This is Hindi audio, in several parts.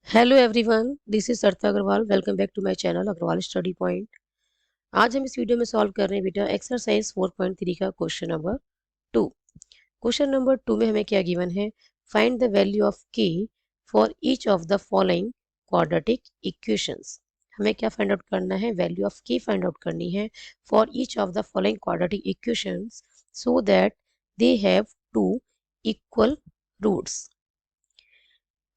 Hello everyone, this is Sarita Agrawal. Welcome back to my channel Agrawal study point. आज हम इस वीडियो में सॉल्व कर रहे हैं बेटा एक्सरसाइज 4.3 का क्वेश्चन नंबर 2। क्वेश्चन नंबर 2 में हमें क्या गिवन है? Find the value of k for each of the following quadratic equations. हमें क्या फाइंड आउट करना है? Value of k find out करनी है for each of the following quadratic equations so that they have two equal roots.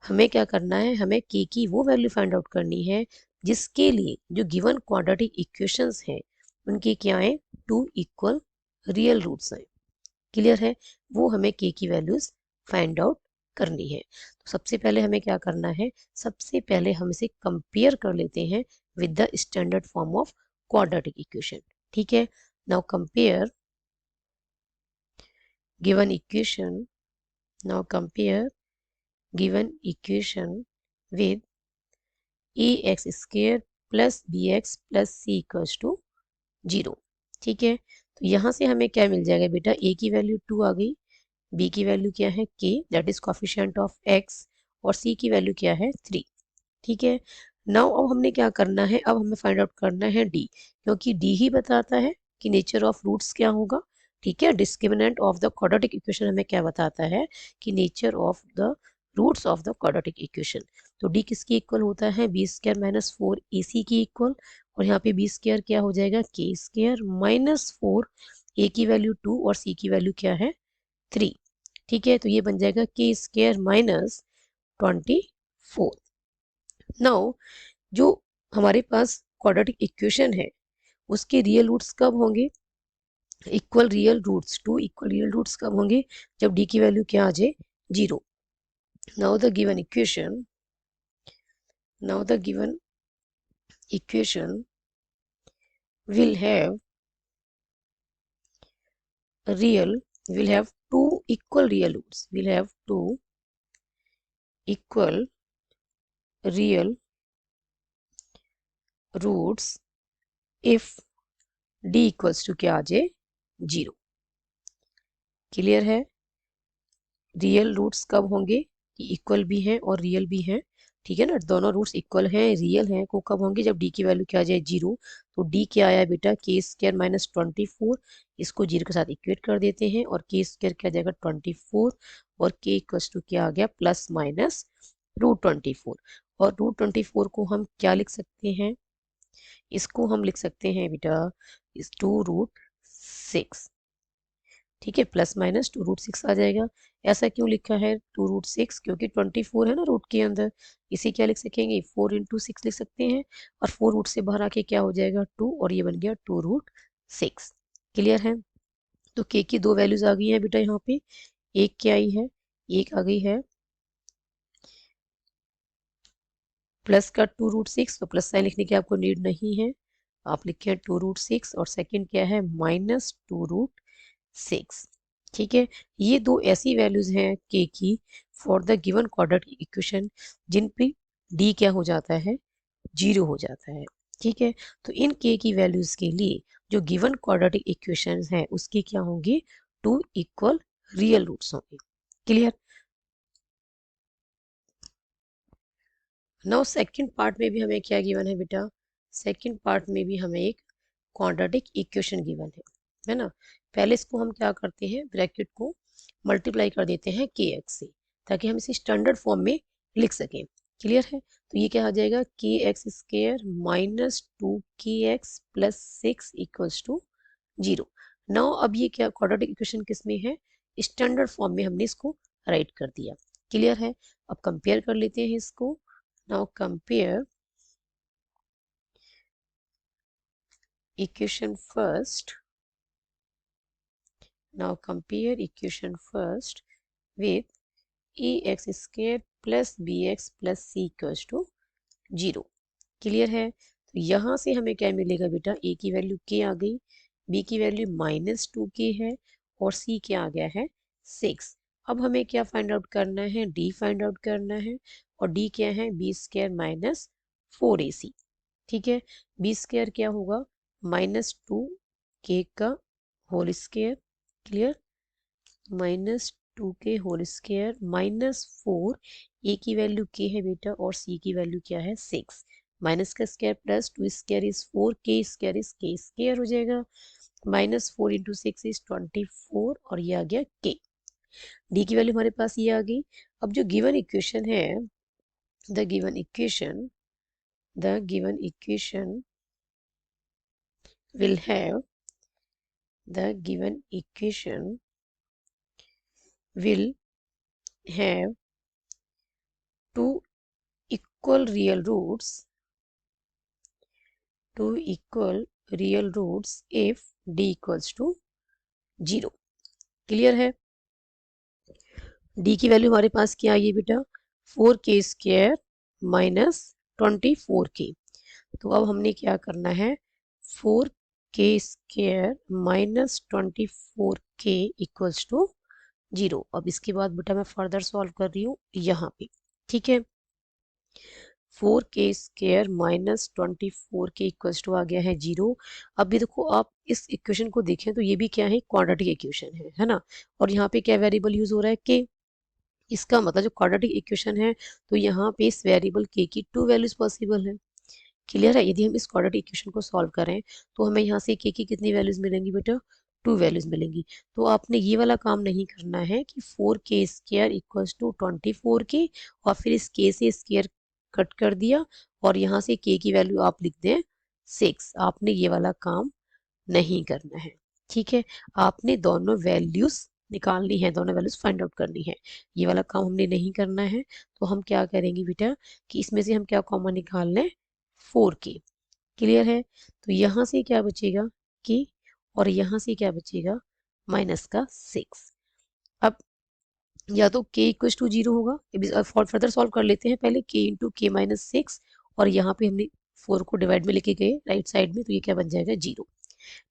हमें क्या करना है? हमें के की वो वैल्यू फाइंड आउट करनी है जिसके लिए जो गिवन क्वाड्रेटिक इक्वेशंस हैं उनके क्या है? टू इक्वल रियल रूट्स हैं। क्लियर है? वो हमें के की वैल्यूज फाइंड आउट करनी है। तो सबसे पहले हमें क्या करना है? सबसे पहले हम इसे कंपेयर कर लेते हैं with the standard form of quadratic equation. ठीक है, now compare given equation now compare given equation with ax square plus b x plus c equals to 0। ठीक है, तो यहाँ से हमें क्या मिल जाएगा बेटा? a की वैल्यू 2 आ गई, b की वैल्यू क्या है? k, that is coefficient of x, और c की वैल्यू क्या है? 3। ठीक है, नाउ अब हमने क्या करना है? अब हमें फाइंड आउट करना है d, क्योंकि d ही बताता है कि नेचर ऑफ रूट्स क्या होगा। ठीक है, discriminant of the quadratic equation हमें क्या बताता है? कि nature of the roots of the quadratic equation. तो d किसकी इक्वल होता है? B square minus 4 a c की इक्वल, और यहाँ पे बी स्क्वायर क्या हो जाएगा? के स्क्वायर माइनस 4, ए की वैल्यू 2 और सी की वैल्यू क्या है? 3। ठीक है, तो ये बन जाएगा के स्क्वायर माइनस 24। नाउ जो हमारे पास क्वाड्रेटिक इक्वेशन है उसके रियल रूट्स कब होंगे? Equal real roots, two equal real roots कब होंगे? जब डी की वैल्यू क्या आ जाए? 0। Now the given equation now the given equation will have will have two equal real roots, will have two equal real roots if d equals to क्या आ जाए? 0। क्लियर है? रियल रूट्स कब होंगे? कि इक्वल भी हैं और रियल भी हैं। ठीक है ना, दोनों रूट्स इक्वल हैं रियल हैं, को कब होंगे? जब डी की वैल्यू क्या आ जाए? 0। तो डी क्या आया बेटा? के स्क्वायर माइनस 24, इसको 0 के साथ इक्वेट कर देते हैं और के स्क्वायर क्या आ जाएगा? 24, और के इक्वल्स टू क्या आ गया? Plus minus root 24। और रूट 24 को हम क्या लिख सकते हैं? इसको हम लिख सकते हैं बेटा इस 2√6। ठीक है, प्लस माइनस 2√6 आ जाएगा। ऐसा क्यों लिखा है 2√6? क्योंकि 24 है ना रूट के अंदर। इसे क्या लिख सकेंगे? 4 × 6 लिख सकते हैं, और 4 रूट से बाहर आके क्या हो जाएगा? 2, और ये बन गया 2√6। क्लियर है? तो के की दो वैल्यूज आ गई हैं बेटा यहाँ पे। एक क्या आई है? एक आ गई है प्लस का 2√6, तो प्लस साइन लिखने की आपको नीड नहीं है, आप लिखे 2√6, और सेकंड क्या है? माइनस 2√6। ठीक है, ये दो ऐसी वैल्यूज हैं के की for the given quadratic equation जिन पे डी क्या हो जाता है? 0 हो जाता है। ठीक है, तो इन के की वैल्यूज के लिए जो गिवन क्वाड्रेटिक इक्वेशन है उसकी क्या होंगी? टू इक्वल रियल रूट्स होंगे। क्लियर? नाउ सेकंड पार्ट में भी हमें क्या गिवन है बेटा? सेकंड पार्ट में भी हमें एक क्वाड्रेटिक इक्वेशन गिवन है ना। पहले इसको हम क्या करते हैं? ब्रैकेट को मल्टीप्लाई कर देते हैं के एक्स से, ताकि हम इसे स्टैंडर्ड फॉर्म में लिख सकें। क्लियर है? तो ये क्या आ जाएगा? K x square minus 2kx plus 6 equals to 0। Now अब ये क्या क्वाड्रेटिक इक्वेशन किस में है? स्टैंडर्ड फॉर्म में हमने इसको राइट कर दिया। क्लियर है? अब कंपेयर कर लेते हैं इसको। Now compare equation first with ax square plus bx plus c equals to 0। Clear है? तो यहाँ से हमें क्या मिलेगा बेटा? a की वैल्यू k आ गई, b की वैल्यू माइनस 2k है, और c क्या आ गया है? 6। अब हमें क्या फाइंड आउट करना है? d फाइंड आउट करना है, और d क्या है? B square minus 4ac। ठीक है, बी स्क्वायर क्या होगा? -2k का whole square. Clear? 2k whole square -4, a की वैल्यू k है बेटा और c की वैल्यू क्या है 6, माइनस का square plus 2 square is 4, k square is k square हो जाएगा, -4 इंटू 6 इज 24 और ये आ गया k। d की वैल्यू हमारे पास ये आ गई। अब जो गिवन इक्वेशन है, the given equation will have the given equation will have two equal real roots if d equals to 0। Clear है? d की वैल्यू हमारे पास क्या आई है बेटा 4k स्क्वायर माइनस 24k। तो अब हमने क्या करना है 4k square minus 24k equals to 0। अब इसके बाद बेटा मैं फर्दर सॉल्व कर रही हूँ यहाँ पे, ठीक है। 4k square minus 24k equals to आ गया है 0। अब भी देखो आप इस इक्वेशन को देखें तो ये भी क्या है क्वाड्रेटिक इक्वेशन है ना। और यहाँ पे क्या वेरिएबल यूज हो रहा है k। इसका मतलब जो क्वाड्रेटिक इक्वेशन है तो यहाँ पे इस वेरिएबल k की 2 वैल्यूज पॉसिबल है। क्लियर है? यदि हम इस क्वाड्रेटिक इक्वेशन को सॉल्व करें तो हमें यहाँ से k की कितनी वैल्यूज मिलेंगी बेटा 2 वैल्यूज मिलेंगी। तो आपने ये वाला काम नहीं करना है कि 4k square equals to 24k और फिर इस k से स्क्वायर कट कर दिया और यहाँ से k की वैल्यू आप लिख दें 6। आपने ये वाला काम नहीं करना है, ठीक है। आपने दोनों वैल्यूज निकालनी है, दोनों वैल्यूज फाइंड आउट करनी है। ये वाला काम हमने नहीं करना है। तो हम क्या करेंगे बेटा कि इसमें से हम क्या कॉमन निकाल लें 4k। क्लियर है? तो यहाँ से क्या बचेगा k और यहाँ से क्या बचेगा माइनस का 6। अब या तो k इक्वल टू 0 होगा, फर्दर सॉल्व कर लेते हैं पहले k इंटू के माइनस 6 और यहाँ पे हमने 4 को डिवाइड में लेके गए राइट साइड में, तो ये क्या बन जाएगा 0।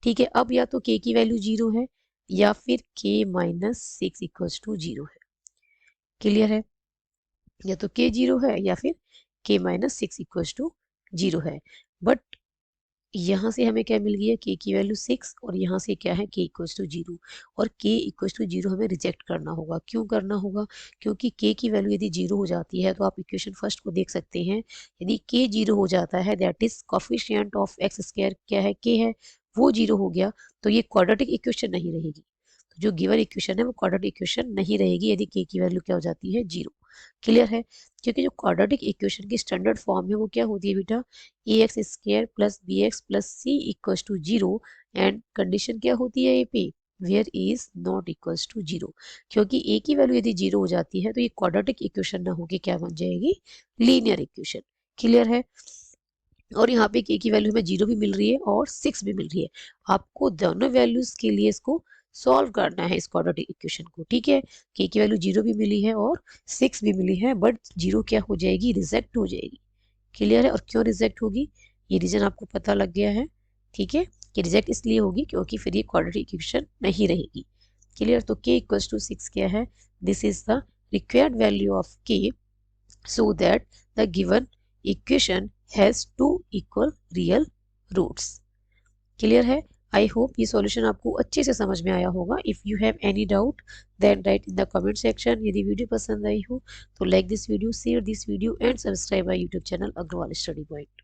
ठीक है, अब या तो k की वैल्यू 0 है या फिर k माइनस 6 इक्वल टू 0 है। क्लियर है? या तो k 0 है या फिर k माइनस 6 इक्वल टू 0 है। बट यहाँ से हमें क्या मिल गया k की वैल्यू 6 और यहाँ से क्या है k इक्वल्स टू 0 और k इक्वल्स टू 0 हमें रिजेक्ट करना होगा। क्यों करना होगा? क्योंकि k की वैल्यू यदि 0 हो जाती है तो आप इक्वेशन फर्स्ट को देख सकते हैं। यदि k 0 हो जाता है that is coefficient of x square क्या है k है, वो 0 हो गया तो ये क्वाड्रेटिक इक्वेशन नहीं रहेगी। तो जो गिवन इक्वेशन है वो क्वाड्रेटिक इक्वेशन नहीं रहेगी यदि k की वैल्यू क्या हो जाती है 0। क्लियर है? क्योंकि जो क्वाड्रेटिक इक्वेशन की स्टैंडर्ड फॉर्म है वो क्या होती है बेटा ax square plus bx plus c equals to 0 and condition क्या होती है ए पे where is not equals to 0। क्योंकि a की वैल्यू यदि 0 हो जाती है तो ये क्वाड्रेटिक इक्वेशन ना होके क्या बन जाएगी लीनियर इक्वेशन। क्लियर है? और यहाँ पे k की वैल्यू हमें 0 भी मिल रही है और 6 भी मिल रही है। आपको दोनों वैल्यूज के लिए इसको सॉल्व करना है इस क्वाड्रेटिक इक्वेशन को। ठीक है, k की वैल्यू 0 भी मिली है और 6 भी मिली है बट 0 क्या हो जाएगी रिजेक्ट हो जाएगी। क्लियर है? और क्यों रिजेक्ट होगी ये रीजन आपको पता लग गया है। ठीक है, कि रिजेक्ट इसलिए होगी क्योंकि फिर ये क्वाड्रेटिक इक्वेशन नहीं रहेगी। क्लियर? तो k इक्वल्स टू 6 क्या है, this is the required value of k so that the given equation has two equal real roots। Clear है? आई होप ये सॉल्यूशन आपको अच्छे से समझ में आया होगा। If you have any doubt then write in the comment section. यदि वीडियो पसंद आई हो तो like this video, share this video and subscribe my YouTube channel Agrawal study point.